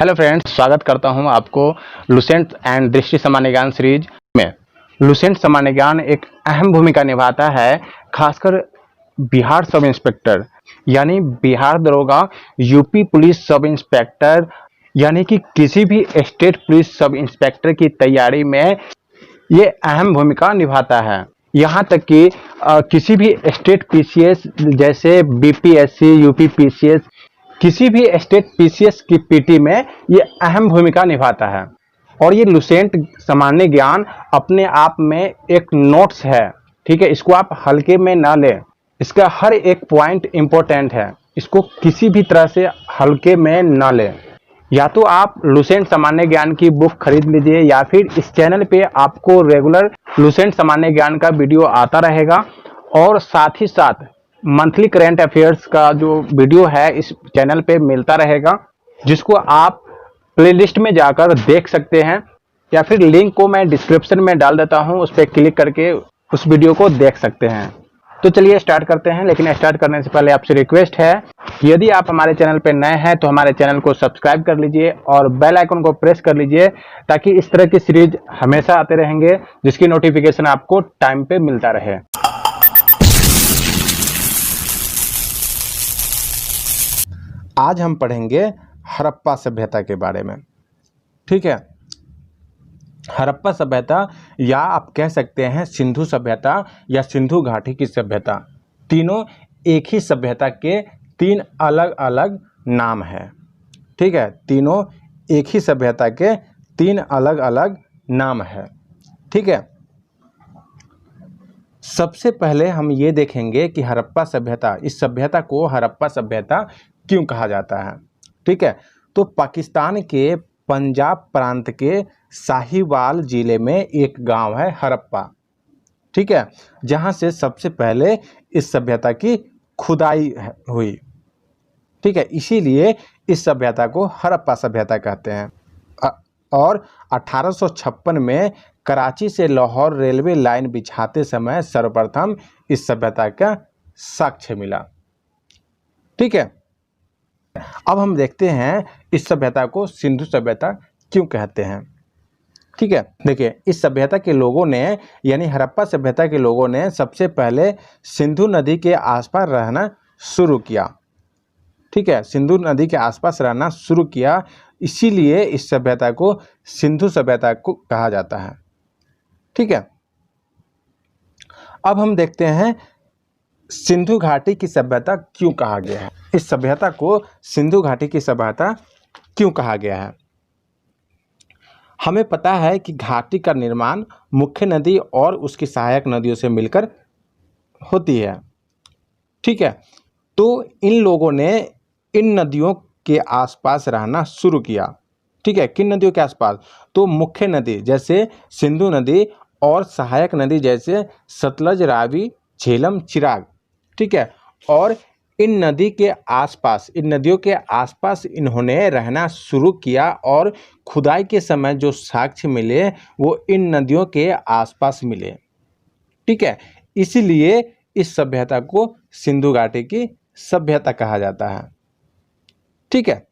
Hello friends, स्वागत करता हूं आपको लुसेंट एंड दृष्टि सामान्य ज्ञान सीरीज में। लुसेंट सामान्य ज्ञान एक अहम भूमिका निभाता है, खासकर बिहार सब इंस्पेक्टर यानी बिहार दरोगा, यूपी पुलिस सब इंस्पेक्टर यानी कि किसी भी स्टेट पुलिस सब इंस्पेक्टर की तैयारी में ये अहम भूमिका निभाता है। यहाँ तक कि किसी भी स्टेट पीसीएस जैसे बीपीएससी, यूपी पीसीएस, किसी भी स्टेट पीसीएस की पीटी में ये अहम भूमिका निभाता है। और ये लुसेंट सामान्य ज्ञान अपने आप में एक नोट्स है, ठीक है। इसको आप हल्के में ना लें, इसका हर एक पॉइंट इंपॉर्टेंट है, इसको किसी भी तरह से हल्के में ना लें। या तो आप लुसेंट सामान्य ज्ञान की बुक खरीद लीजिए या फिर इस चैनल पे आपको रेगुलर लुसेंट सामान्य ज्ञान का वीडियो आता रहेगा। और साथ ही साथ मंथली करंट अफेयर्स का जो वीडियो है इस चैनल पे मिलता रहेगा, जिसको आप प्लेलिस्ट में जाकर देख सकते हैं या फिर लिंक को मैं डिस्क्रिप्शन में डाल देता हूं, उस पर क्लिक करके उस वीडियो को देख सकते हैं। तो चलिए स्टार्ट करते हैं, लेकिन स्टार्ट करने से पहले आपसे रिक्वेस्ट है, यदि आप हमारे चैनल पे नए हैं तो हमारे चैनल को सब्सक्राइब कर लीजिए और बेल आइकन को प्रेस कर लीजिए, ताकि इस तरह की सीरीज हमेशा आते रहेंगे जिसकी नोटिफिकेशन आपको टाइम पे मिलता रहे। आज हम पढ़ेंगे हड़प्पा सभ्यता के बारे में, ठीक है। हड़प्पा सभ्यता या आप कह सकते हैं सिंधु सभ्यता या सिंधु घाटी की सभ्यता, तीनों एक ही सभ्यता के तीन अलग अलग नाम हैं, ठीक है। तीनों एक ही सभ्यता के तीन अलग अलग नाम है, ठीक है। सबसे पहले हम ये देखेंगे कि हड़प्पा सभ्यता, इस सभ्यता को हड़प्पा सभ्यता क्यों कहा जाता है, ठीक है। तो पाकिस्तान के पंजाब प्रांत के साहिवाल जिले में एक गांव है हड़प्पा, ठीक है, जहां से सबसे पहले इस सभ्यता की खुदाई हुई, ठीक है। इसीलिए इस सभ्यता को हड़प्पा सभ्यता कहते हैं। और 1856 में कराची से लाहौर रेलवे लाइन बिछाते समय सर्वप्रथम इस सभ्यता का साक्ष्य मिला, ठीक है। अब हम देखते हैं इस सभ्यता को सिंधु सभ्यता क्यों कहते हैं, ठीक है। देखिए, इस सभ्यता के लोगों ने यानी हड़प्पा सभ्यता के लोगों ने सबसे पहले सिंधु नदी के आसपास रहना शुरू किया, ठीक है। सिंधु नदी के आसपास रहना शुरू किया, इसीलिए इस सभ्यता को सिंधु सभ्यता को कहा जाता है, ठीक है। अब हम देखते हैं सिंधु घाटी की सभ्यता क्यों कहा गया है। इस सभ्यता को सिंधु घाटी की सभ्यता क्यों कहा गया है। हमें पता है कि घाटी का निर्माण मुख्य नदी और उसकी सहायक नदियों से मिलकर होती है, ठीक है। तो इन लोगों ने इन नदियों के आसपास रहना शुरू किया, ठीक है। किन नदियों के आसपास? तो मुख्य नदी जैसे सिंधु नदी और सहायक नदी जैसे सतलज, रावी, झेलम, चिराग, ठीक है। और इन नदी के आसपास, इन नदियों के आसपास इन्होंने रहना शुरू किया और खुदाई के समय जो साक्ष्य मिले वो इन नदियों के आसपास मिले, ठीक है। इसलिए इस सभ्यता को सिंधु घाटी की सभ्यता कहा जाता है, ठीक है।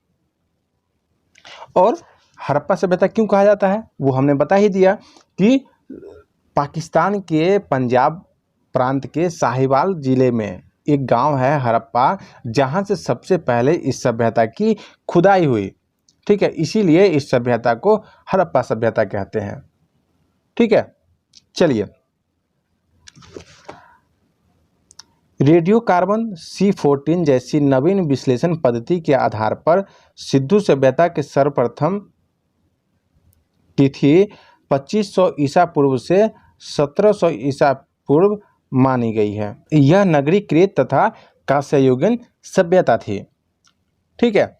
और हड़प्पा सभ्यता क्यों कहा जाता है वो हमने बता ही दिया कि पाकिस्तान के पंजाब प्रांत के साहिवाल जिले में एक गांव है हड़प्पा, जहां से सबसे पहले इस सभ्यता की खुदाई हुई, ठीक है। इसीलिए इस सभ्यता को हड़प्पा सभ्यता कहते हैं, ठीक है। चलिए, रेडियोकार्बन C14 जैसी नवीन विश्लेषण पद्धति के आधार पर सिंधु सभ्यता के सर्वप्रथम तिथि 2500 ईसा पूर्व से 1700 ईसा पूर्व मानी गई है। यह नगरीकृत तथा कांस्ययुगीन सभ्यता थी, ठीक है।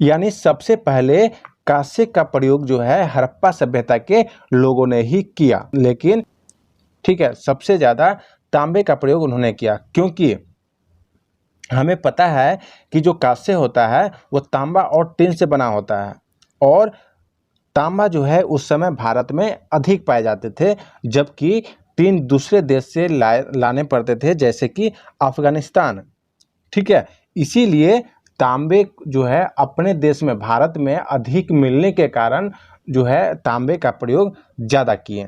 यानी सबसे पहले कांस्य का प्रयोग जो है हड़प्पा सभ्यता के लोगों ने ही किया, लेकिन ठीक है, सबसे ज़्यादा तांबे का प्रयोग उन्होंने किया, क्योंकि हमें पता है कि जो कांस्य होता है वो तांबा और टिन से बना होता है, और तांबा जो है उस समय भारत में अधिक पाए जाते थे, जबकि टिन दूसरे देश से लाने पड़ते थे, जैसे कि अफगानिस्तान, ठीक है। इसीलिए तांबे जो है अपने देश में भारत में अधिक मिलने के कारण जो है तांबे का प्रयोग ज़्यादा किए।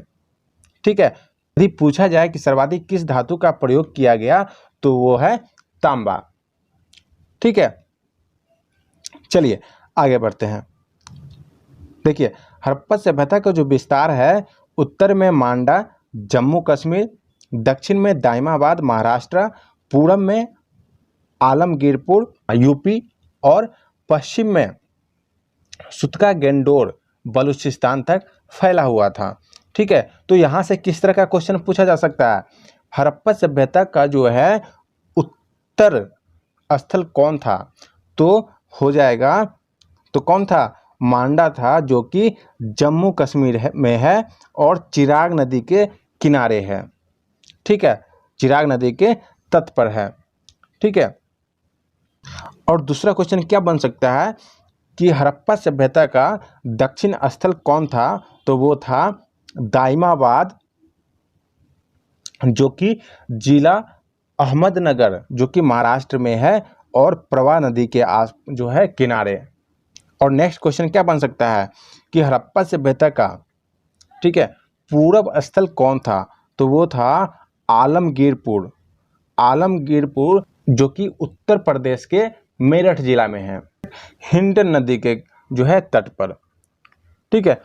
ठीक है, यदि पूछा जाए कि सर्वाधिक किस धातु का प्रयोग किया गया तो वो है तांबा। ठीक है, चलिए आगे बढ़ते हैं। देखिए, हड़प्पा सभ्यता का जो विस्तार है, उत्तर में मांडा जम्मू कश्मीर, दक्षिण में दाइमाबाद महाराष्ट्र, पूरब में आलमगीरपुर यूपी और पश्चिम में सुतका गेंडोर बलूचिस्तान तक फैला हुआ था। ठीक है, तो यहाँ से किस तरह का क्वेश्चन पूछा जा सकता है? हड़प्पा सभ्यता का जो है उत्तर स्थल कौन था? तो हो जाएगा, तो कौन था? मांडा था, जो कि जम्मू कश्मीर में है और चिराग नदी के किनारे है। ठीक है, चिराग नदी के तट पर है। ठीक है, और दूसरा क्वेश्चन क्या बन सकता है कि हड़प्पा सभ्यता का दक्षिण स्थल कौन था? तो वो था दाइमाबाद, जो कि जिला अहमदनगर, जो कि महाराष्ट्र में है और प्रवाह नदी के आस जो है किनारे। और नेक्स्ट क्वेश्चन क्या बन सकता है कि हड़प्पा सभ्यता का, ठीक है, पूरब स्थल कौन था? तो वो था आलमगीरपुर। आलमगीरपुर जो कि उत्तर प्रदेश के मेरठ जिला में है, हिंड नदी के जो है तट पर। ठीक है,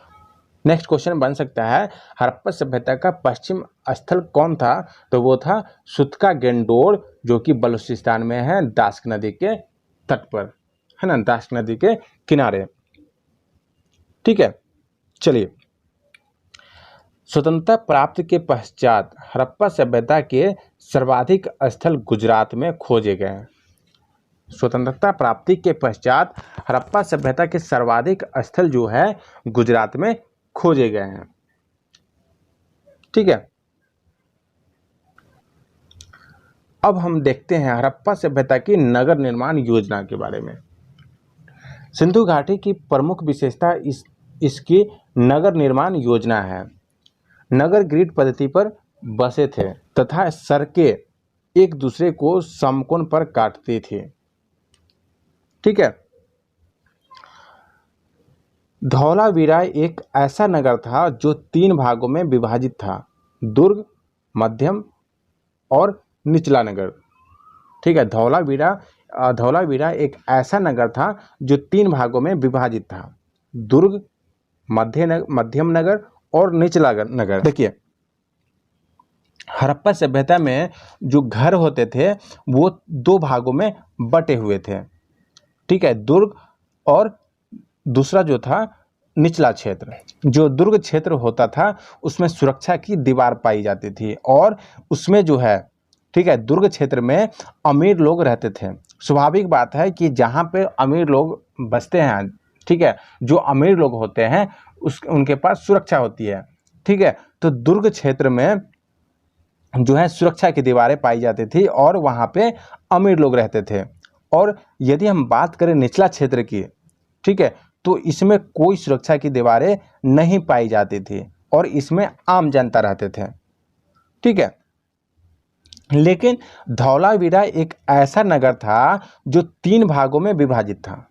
नेक्स्ट क्वेश्चन बन सकता है हड़प्पा सभ्यता का पश्चिम स्थल कौन था? तो वो था सुतका गेंडोर, जो कि बलूचिस्तान में है, दास्क नदी के तट पर है ना, दास्क नदी के किनारे। ठीक है, चलिए, स्वतंत्रता प्राप्ति के पश्चात हड़प्पा सभ्यता के सर्वाधिक स्थल गुजरात में खोजे गए। स्वतंत्रता प्राप्ति के पश्चात हड़प्पा सभ्यता के सर्वाधिक स्थल जो है गुजरात में खोजे गए हैं। ठीक है, अब हम देखते हैं हड़प्पा सभ्यता की नगर निर्माण योजना के बारे में। सिंधु घाटी की प्रमुख विशेषता इसकी नगर निर्माण योजना है। नगर ग्रिड पद्धति पर बसे थे तथा सड़कें एक दूसरे को समकोण पर काटती थी। ठीक है, धौलावीरा एक ऐसा नगर था जो 3 भागों में विभाजित था, दुर्ग, मध्यम और निचला नगर। ठीक है, धौलावीरा एक ऐसा नगर था जो 3 भागों में विभाजित था, दुर्ग, मध्यम नगर और निचला नगर। देखिए, हड़प्पा सभ्यता में जो घर होते थे वो 2 भागों में बटे हुए थे। ठीक है, दुर्ग और दूसरा जो था निचला क्षेत्र। जो दुर्ग क्षेत्र होता था उसमें सुरक्षा की दीवार पाई जाती थी और उसमें जो है, ठीक है, दुर्ग क्षेत्र में अमीर लोग रहते थे। स्वाभाविक बात है कि जहाँ पे अमीर लोग बसते हैं, ठीक है, जो अमीर लोग होते हैं उनके पास सुरक्षा होती है। ठीक है, तो दुर्ग क्षेत्र में जो है सुरक्षा की दीवारें पाई जाती थी और वहाँ पे अमीर लोग रहते थे। और यदि हम बात करें निचला क्षेत्र की, ठीक है, तो इसमें कोई सुरक्षा की दीवारें नहीं पाई जाती थी और इसमें आम जनता रहते थे। ठीक है, लेकिन धौलावीरा एक ऐसा नगर था जो 3 भागों में विभाजित था।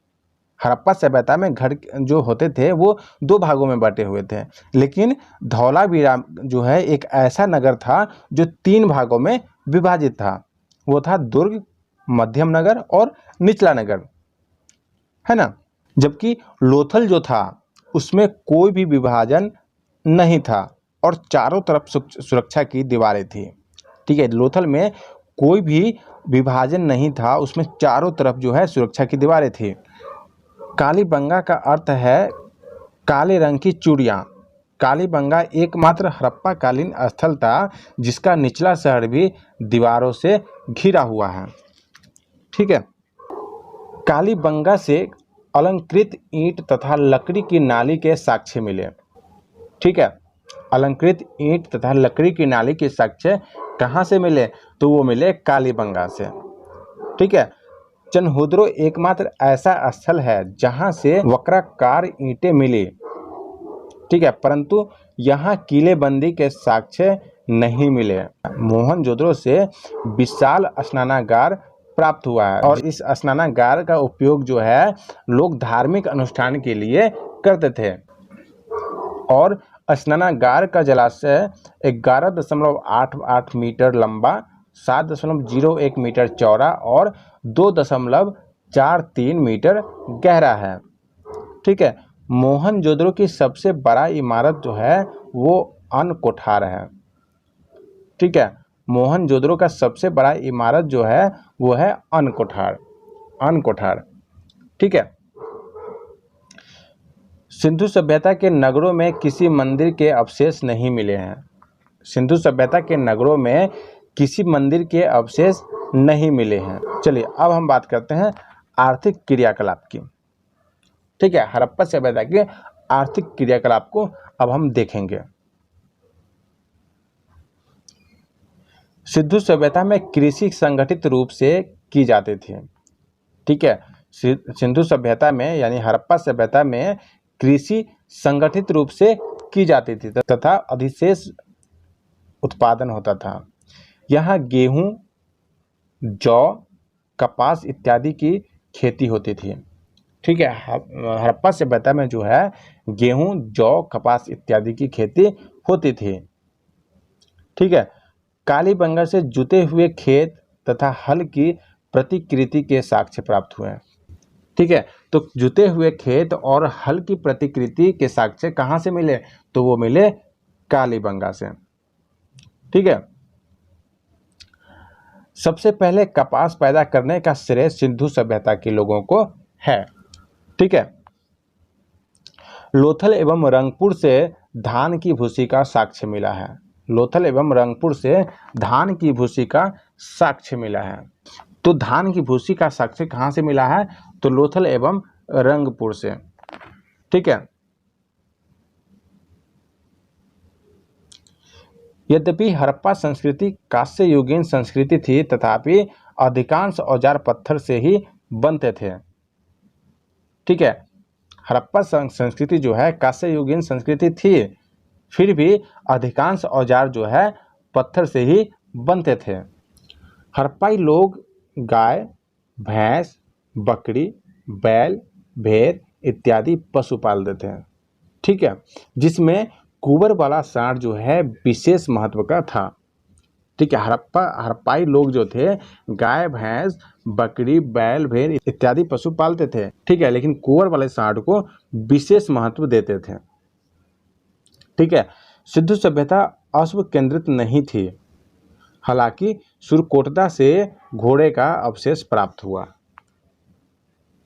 हड़प्पा सभ्यता में घर जो होते थे वो 2 भागों में बटे हुए थे, लेकिन धौलावीरा जो है एक ऐसा नगर था जो 3 भागों में विभाजित था। वो था दुर्ग, मध्यम नगर और निचला नगर, है ना। जबकि लोथल जो था उसमें कोई भी विभाजन नहीं था और चारों तरफ सुरक्षा की दीवारें थी। ठीक है, लोथल में कोई भी विभाजन नहीं था, उसमें चारों तरफ जो है सुरक्षा की दीवारें थी। कालीबंगा का अर्थ है काले रंग की चूड़ियाँ। कालीबंगा एकमात्र हड़प्पा कालीन स्थल था जिसका निचला शहर भी दीवारों से घिरा हुआ है। ठीक है, कालीबंगा से अलंकृत ईंट तथा लकड़ी की नाली के साक्ष्य मिले। ठीक है, अलंकृत ईंट तथा लकड़ी की नाली के साक्ष्य कहाँ से मिले? तो वो मिले कालीबंगा से। ठीक है, चनहुद्रो एकमात्र ऐसा स्थल है जहाँ से वक्राकार ईंटें मिली। ठीक है, परंतु यहाँ किलेबंदी के साक्ष्य नहीं मिले। मोहनजोदड़ो से विशाल स्नानागार प्राप्त हुआ है और इस स्नानागार का उपयोग जो है लोग धार्मिक अनुष्ठान के लिए करते थे। और स्नानागार का जलाशय 11.88 मीटर लंबा, 7.01 मीटर चौड़ा और 2.43 मीटर गहरा है। ठीक है। मोहनजोदड़ो की सबसे बड़ा इमारत जो है वो अन्न कोठार है। ठीक है। मोहनजोदड़ो का सबसे बड़ा इमारत जो है वो है अन्न कोठार, अन्न कोठार। ठीक है। सिंधु सभ्यता के नगरों में किसी मंदिर के अवशेष नहीं मिले हैं। सिंधु सभ्यता के नगरों में किसी मंदिर के अवशेष नहीं मिले हैं। चलिए अब हम बात करते हैं आर्थिक क्रियाकलाप की। ठीक है। हड़प्पा सभ्यता के आर्थिक क्रियाकलाप को अब हम देखेंगे। सिंधु सभ्यता में कृषि संगठित रूप से की जाती थी। ठीक है। सिंधु सभ्यता में यानी हड़प्पा सभ्यता में कृषि संगठित रूप से की जाती थी तथा अधिशेष उत्पादन होता था। यहाँ गेहूं, जौ, कपास इत्यादि की खेती होती थी। ठीक है। हड़प्पा सभ्यता में जो है गेहूं, जौ, कपास इत्यादि की खेती होती थी। ठीक है। कालीबंगा से जुते हुए खेत तथा हल की प्रतिकृति के साक्ष्य प्राप्त हुए। ठीक है। तो जुते हुए खेत और हल की प्रतिकृति के साक्ष्य कहाँ से मिले? तो वो मिले कालीबंगा से। ठीक है। सबसे पहले कपास पैदा करने का श्रेय सिंधु सभ्यता के लोगों को है। ठीक है। लोथल एवं रंगपुर से धान की भूसी का साक्ष्य मिला है। लोथल एवं रंगपुर से धान की भूसी का साक्ष्य मिला है। तो धान की भूसी का साक्ष्य कहाँ से मिला है? तो लोथल एवं रंगपुर से। ठीक है। यद्यपि हड़प्पा संस्कृति कांस्य युगीन संस्कृति थी तथापि अधिकांश औजार पत्थर से ही बनते थे। ठीक है। हड़प्पा संस्कृति जो है कांस्य युगीन संस्कृति थी, फिर भी अधिकांश औजार जो है पत्थर से ही बनते थे। हड़प्पाई लोग गाय, भैंस, बकरी, बैल, भेड़ इत्यादि पशु पालते थे। ठीक है। जिसमें कुंवर वाला सांड जो है विशेष महत्व का था। ठीक है। हड़प्पाई लोग जो थे गाय, भैंस, बकरी, बैल, भेड़ इत्यादि पशु पालते थे। ठीक है। लेकिन कुंवर वाले सांड को विशेष महत्व देते थे। ठीक है। सिंधु सभ्यता अश्व केंद्रित नहीं थी, हालांकि सुरकोटदा से घोड़े का अवशेष प्राप्त हुआ।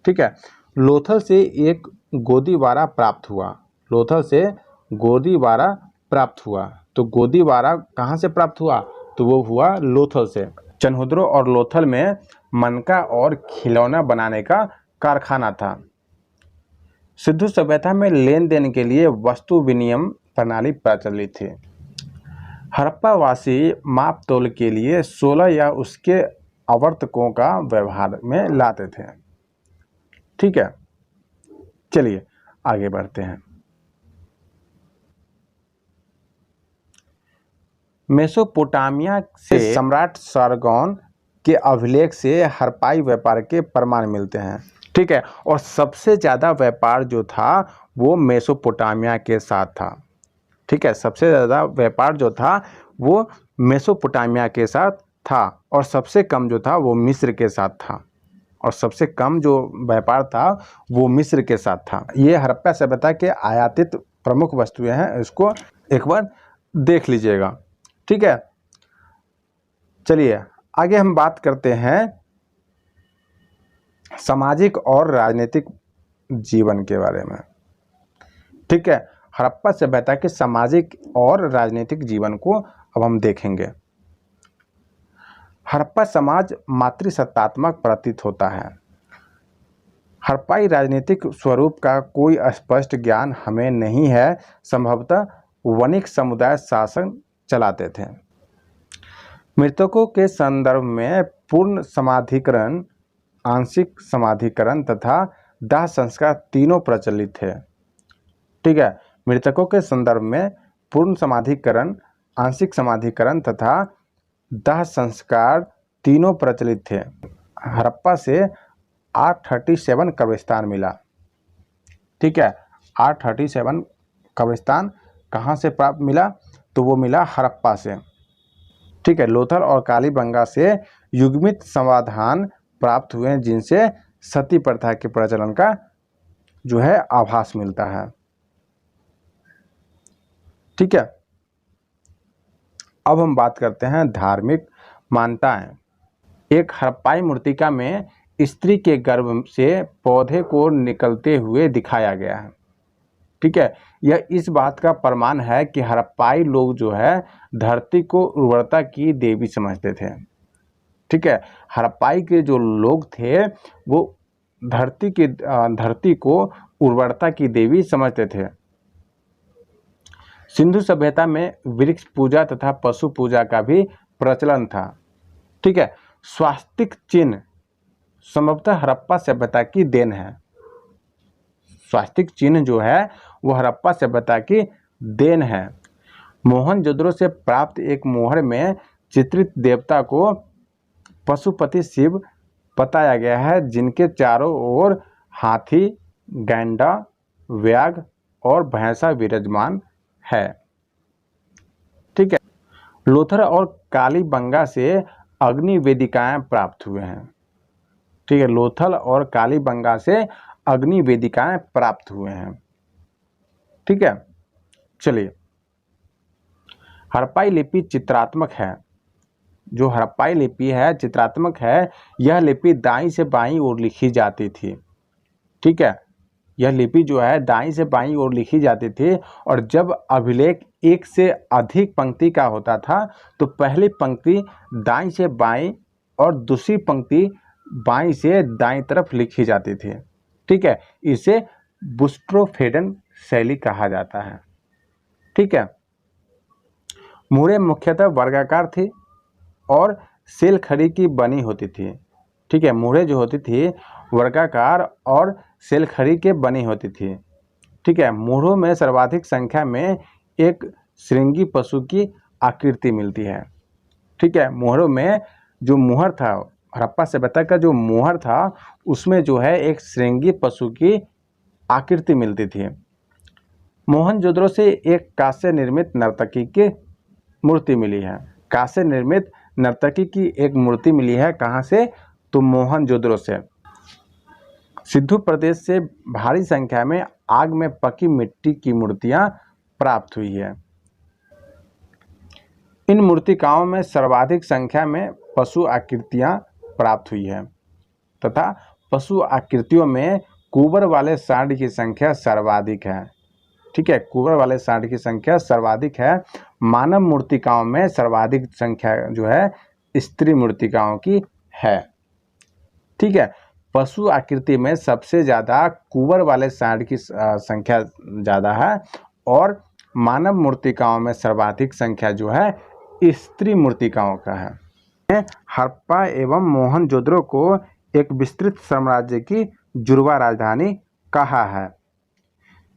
ठीक है। लोथल से एक गोदीवारा प्राप्त हुआ। लोथल से गोदीवारा प्राप्त हुआ। तो गोदीवारा कहाँ से प्राप्त हुआ? तो वो हुआ लोथल से। चनहुद्रो और लोथल में मनका और खिलौना बनाने का कारखाना था। सिंधु सभ्यता में लेन देन के लिए वस्तु विनिमय प्रणाली प्रचलित थी। हड़प्पावासी माप तोल के लिए 16 या उसके आवर्तकों का व्यवहार में लाते थे। ठीक है। चलिए आगे बढ़ते हैं। मेसोपोटामिया से सम्राट सारगोन के अभिलेख से हड़प्पाई व्यापार के प्रमाण मिलते हैं। ठीक है। और सबसे ज़्यादा व्यापार जो था वो मेसोपोटामिया के साथ था। ठीक है। सबसे ज़्यादा व्यापार जो था वो मेसोपोटामिया के साथ था और सबसे कम जो था वो मिस्र के साथ था। और सबसे कम जो व्यापार था वो मिस्र के साथ था। ये हड़प्पा सभ्यता के आयातित प्रमुख वस्तुएं हैं, इसको एक बार देख लीजिएगा। ठीक है। चलिए आगे हम बात करते हैं सामाजिक और राजनीतिक जीवन के बारे में। ठीक है। हड़प्पा सभ्यता के सामाजिक और राजनीतिक जीवन को अब हम देखेंगे। हड़प्पा समाज मातृसत्तात्मक प्रतीत होता है। हड़प्पाई राजनीतिक स्वरूप का कोई स्पष्ट ज्ञान हमें नहीं है। संभवतः वणिक समुदाय शासन चलाते थे। मृतकों के संदर्भ में पूर्ण समाधिकरण, आंशिक समाधिकरण तथा दाह संस्कार तीनों प्रचलित थे। ठीक है। मृतकों के संदर्भ में पूर्ण समाधिकरण, आंशिक समाधिकरण तथा दाह संस्कार तीनों प्रचलित थे। हड़प्पा से R37 कब्रिस्तान मिला। ठीक है, R37 कब्रिस्तान कहाँ से प्राप्त मिला? तो वो मिला हड़प्पा से। ठीक है, लोथल और कालीबंगा से युग्मित समाधान प्राप्त हुए जिनसे सती प्रथा के प्रचलन का जो है आभास मिलता है। ठीक है, अब हम बात करते हैं धार्मिक मान्यताएं। एक हड़प्पाई मूर्तिका में स्त्री के गर्भ से पौधे को निकलते हुए दिखाया गया है। ठीक है, यह इस बात का प्रमाण है कि हड़प्पाई लोग जो है धरती को उर्वरता की देवी समझते थे। ठीक है, हड़प्पाई के जो लोग थे वो धरती को उर्वरता की देवी समझते थे। सिंधु सभ्यता में वृक्ष पूजा तथा पशु पूजा का भी प्रचलन था। ठीक है, स्वास्तिक चिन्ह संभवतः हड़प्पा सभ्यता की देन है। स्वास्तिक चिन्ह जो है वो हड़प्पा सभ्यता की देन है। मोहनजोदड़ो से प्राप्त एक मोहर में चित्रित देवता को पशुपति शिव बताया गया है, जिनके चारों ओर हाथी, गैंडा, व्याघ्र और भैंसा विराजमान है। ठीक है, लोथल और कालीबंगा से अग्नि वेदिकाएं प्राप्त हुए हैं। ठीक है, लोथल और कालीबंगा से अग्नि वेदिकाएं प्राप्त हुए हैं। ठीक है, चलिए, हड़प्पाई लिपि चित्रात्मक है। जो हड़प्पाई लिपि है चित्रात्मक है। यह लिपि दाईं से बाईं ओर लिखी जाती थी। ठीक है, यह लिपि जो है दाईं से बाईं ओर लिखी जाती थी, और जब अभिलेख एक से अधिक पंक्ति का होता था तो पहली पंक्ति दाईं से बाईं और दूसरी पंक्ति बाईं से दाईं तरफ लिखी जाती थी। ठीक है, इसे बुस्ट्रोफेडन शैली कहा जाता है। ठीक है, मुहरें मुख्यतः वर्गाकार थी और सेल खड़ी की बनी होती थी। ठीक है, मुहरें जो होती थी वर्गाकार और सेल खड़ी के बनी होती थी। ठीक है, मुहरों में सर्वाधिक संख्या में एक श्रृंगी पशु की आकृति मिलती है। ठीक है, मुहरों में जो मुहर था, हड़प्पा सभ्यता का जो मुहर था उसमें जो है एक श्रृंगी पशु की आकृति मिलती थी। मोहनजोदड़ो से एक कांस्य निर्मित नर्तकी की मूर्ति मिली है। कांस्य निर्मित नर्तकी की एक मूर्ति मिली है, कहाँ से? तो मोहनजोदड़ो से। सिंधु प्रदेश से भारी संख्या में आग में पकी मिट्टी की मूर्तियां प्राप्त हुई है। इन मूर्तिकाओं में सर्वाधिक संख्या में पशु आकृतियां प्राप्त हुई है तथा पशु आकृतियों में कुबर वाले सांड की संख्या सर्वाधिक है। ठीक है, कुबर वाले सांड की संख्या सर्वाधिक है। मानव मूर्तिकाओं में सर्वाधिक संख्या जो है स्त्री मूर्तिकाओं की है। ठीक है, पशु आकृति में सबसे ज़्यादा कुबर वाले सांड की संख्या ज़्यादा है, और मानव मूर्तिकाओं में सर्वाधिक संख्या जो है स्त्री मूर्तिकाओं का है। हड़प्पा एवं मोहनजोदड़ो को एक विस्तृत साम्राज्य की जुड़वा राजधानी कहा है।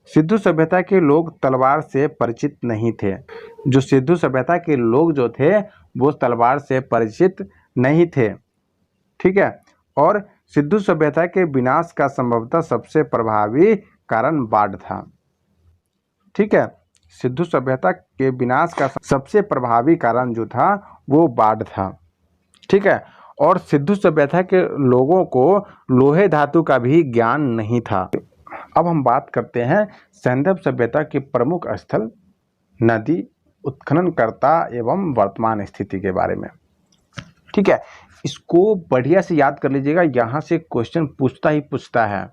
सिंधु सभ्यता के लोग तलवार से परिचित नहीं थे। जो सिंधु सभ्यता के लोग जो थे वो तलवार से परिचित नहीं थे। ठीक है, और सिंधु सभ्यता के विनाश का संभवतः सबसे प्रभावी कारण बाढ़ था। ठीक है, सिंधु सभ्यता के विनाश का सबसे प्रभावी कारण जो था वो बाढ़ था। ठीक है, और सिंधु सभ्यता के लोगों को लोहे धातु का भी ज्ञान नहीं था। अब हम बात करते हैं सैंधव सभ्यता के प्रमुख स्थल, नदी, उत्खननकर्ता एवं वर्तमान स्थिति के बारे में। ठीक है, इसको बढ़िया से याद कर लीजिएगा, यहाँ से क्वेश्चन पूछता ही पूछता है।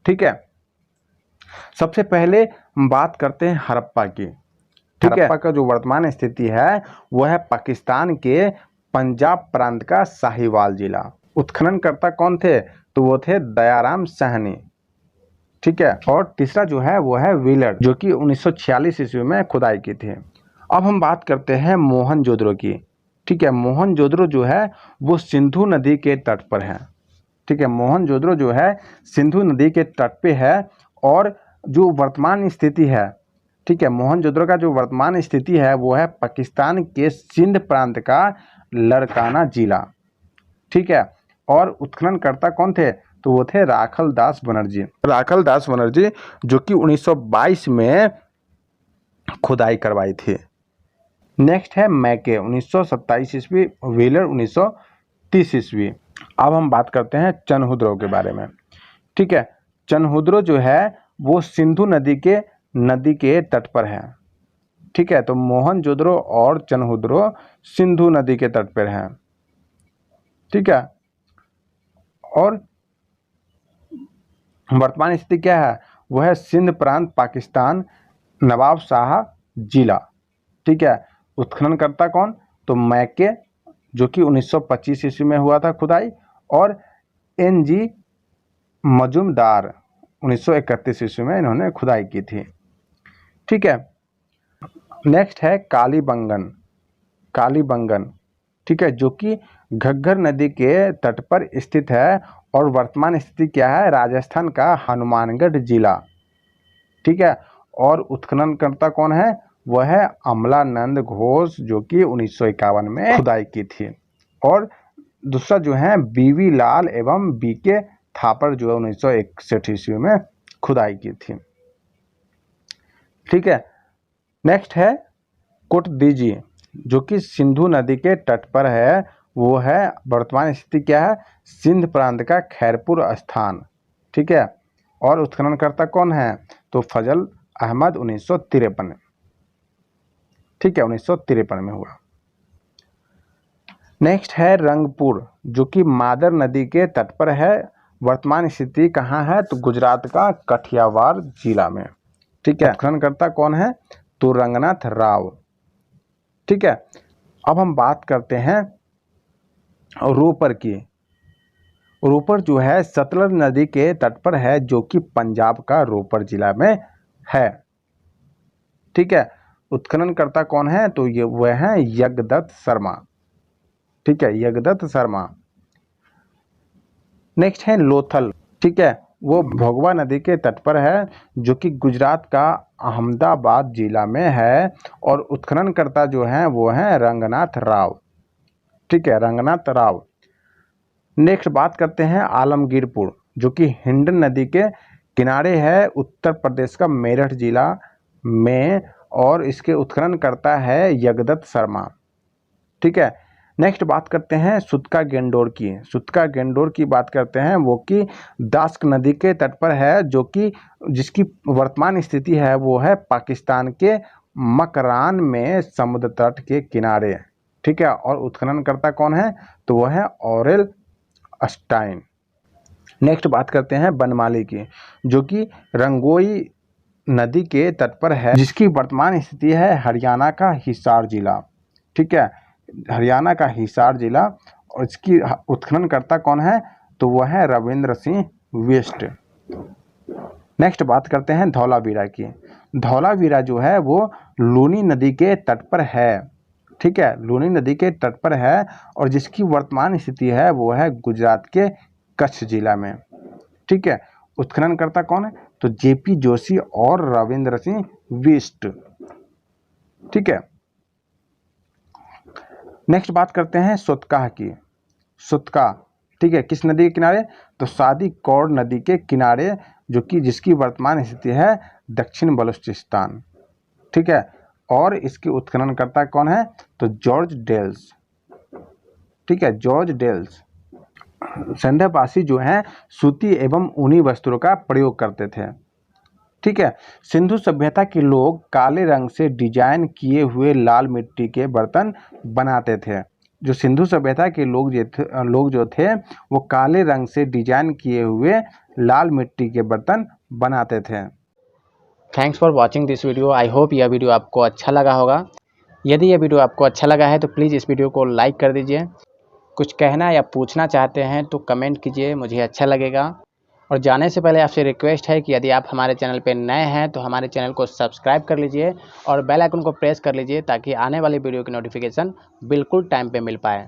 ठीक है, सबसे पहले हम बात करते हैं हड़प्पा की। ठीक है, हड़प्पा का जो वर्तमान स्थिति है वह है पाकिस्तान के पंजाब प्रांत का साहिवाल जिला। उत्खननकर्ता कौन थे? तो वो थे दयाराम साहनी। ठीक है, और तीसरा जो है वो है व्हीलर, जो कि 1946 ईस्वी में खुदाई की थी। अब हम बात करते हैं मोहनजोदड़ो की। ठीक है, मोहनजोदड़ो जो है वो सिंधु नदी के तट पर है। ठीक है, मोहनजोदड़ो जो है सिंधु नदी के तट पे है, और जो वर्तमान स्थिति है, ठीक है, मोहनजोदड़ो का जो वर्तमान स्थिति है वो है पाकिस्तान के सिंध प्रांत का लड़काना जिला। ठीक है, और उत्खननकर्ता कौन थे? तो वो थे राखल दास बनर्जी। राखल दास बनर्जी जो कि 1922 में खुदाई करवाई थी। नेक्स्ट है मैके 1927 ईस्वी, व्हीलर 1930 ईस्वी। अब हम बात करते हैं चनहुद्रो के बारे में। ठीक है, चनहुद्रो जो है वो सिंधु नदी के तट पर है। ठीक है, तो मोहनजोदड़ो और चनहुद्रो सिंधु नदी के तट पर हैं। ठीक है, और वर्तमान स्थिति क्या है? वह है सिंध प्रांत, पाकिस्तान, नवाब शाह जिला। ठीक है, उत्खननकर्ता कौन? तो मैके जो कि 1925 ईस्वी में हुआ था खुदाई, और NG मजुमदार 1931 ईस्वी में इन्होंने खुदाई की थी। ठीक है, नेक्स्ट है कालीबंगन। ठीक है, जो कि घग्गर नदी के तट पर स्थित है, और वर्तमान स्थिति क्या है? राजस्थान का हनुमानगढ़ जिला। ठीक है, और उत्खननकर्ता कौन है? वह है अमलानंद घोष जो कि 1951 में खुदाई की थी। और दूसरा जो है BV लाल एवं BK थापर जो है 1961 ईस्वी में खुदाई की थी। ठीक है, नेक्स्ट है कोटदीजी जो कि सिंधु नदी के तट पर है। वो है वर्तमान स्थिति क्या है? सिंध प्रांत का खैरपुर स्थान। ठीक है, और उत्खननकर्ता कौन है? तो फजल अहमद 1953। ठीक है, 1953 में हुआ। नेक्स्ट है रंगपुर जो कि मादर नदी के तट पर है। वर्तमान स्थिति कहाँ है? तो गुजरात का कठियावाड़ जिला में। ठीक है, उत्खननकर्ता कौन है? तो रंगनाथ राव। ठीक है, अब हम बात करते हैं रोपर की। रोपर जो है सतलज नदी के तट पर है, जो कि पंजाब का रोपर जिला में है। ठीक है, उत्खननकर्ता कौन है? तो ये वह है यज्ञदत्त शर्मा। ठीक है, यज्ञदत्त शर्मा। नेक्स्ट है लोथल। ठीक है, वो भोगवा नदी के तट पर है, जो कि गुजरात का अहमदाबाद जिला में है, और उत्खननकर्ता जो है वो है रंगनाथ राव। ठीक है, रंगनाथ राव। नेक्स्ट बात करते हैं आलमगीरपुर जो कि हिंड नदी के किनारे है, उत्तर प्रदेश का मेरठ जिला में, और इसके उत्खननकर्ता है यज्ञदत्त शर्मा। ठीक है, नेक्स्ट बात करते हैं सुतका गेंडोर की। सुतका गेंडोर की बात करते हैं, वो कि दास्क नदी के तट पर है, जो कि जिसकी वर्तमान स्थिति है वो है पाकिस्तान के मकरान में समुद्र तट के किनारे। ठीक है, और उत्खननकर्ता कौन है? तो वह है ऑरेल स्टाइन। नेक्स्ट बात करते हैं बनमाली की, जो कि रंगोई नदी के तट पर है, जिसकी वर्तमान स्थिति है हरियाणा का हिसार जिला। ठीक है, हरियाणा का हिसार जिला, और इसकी उत्खननकर्ता कौन है? तो वह है रविंद्र सिंह बिष्ट। नेक्स्ट बात करते हैं धौलावीरा की। धौलावीरा जो है वो लूनी नदी के तट पर है। ठीक है, लूनी नदी के तट पर है, और जिसकी वर्तमान स्थिति है वो है गुजरात के कच्छ जिला में। ठीक है, उत्खननकर्ता कौन है? तो JP जोशी और रविंद्र सिंह बिष्ट। ठीक है, नेक्स्ट बात करते हैं सुतकाह की। सुतका, ठीक है, किस नदी के किनारे? तो सादी कौर नदी के किनारे, जो कि जिसकी वर्तमान स्थिति है दक्षिण बलूचिस्तान। ठीक है, और इसके उत्खननकर्ता कौन है? तो जॉर्ज डेल्स। ठीक है, जॉर्ज डेल्स। संध्यावासी जो हैं सूती एवं ऊनी वस्त्रों का प्रयोग करते थे। ठीक है, सिंधु सभ्यता के लोग काले रंग से डिजाइन किए हुए लाल मिट्टी के बर्तन बनाते थे। जो सिंधु सभ्यता के लोग जो थे वो काले रंग से डिजाइन किए हुए लाल मिट्टी के बर्तन बनाते थे। Thanks for watching this video. I hope यह वीडियो आपको अच्छा लगा होगा। यदि यह वीडियो आपको अच्छा लगा है तो प्लीज़ इस वीडियो को लाइक कर दीजिए। कुछ कहना या पूछना चाहते हैं तो कमेंट कीजिए, मुझे अच्छा लगेगा। और जाने से पहले आपसे रिक्वेस्ट है कि यदि आप हमारे चैनल पर नए हैं तो हमारे चैनल को सब्सक्राइब कर लीजिए और बेल आइकन को प्रेस कर लीजिए, ताकि आने वाली वीडियो की नोटिफिकेशन बिल्कुल टाइम पे मिल पाए।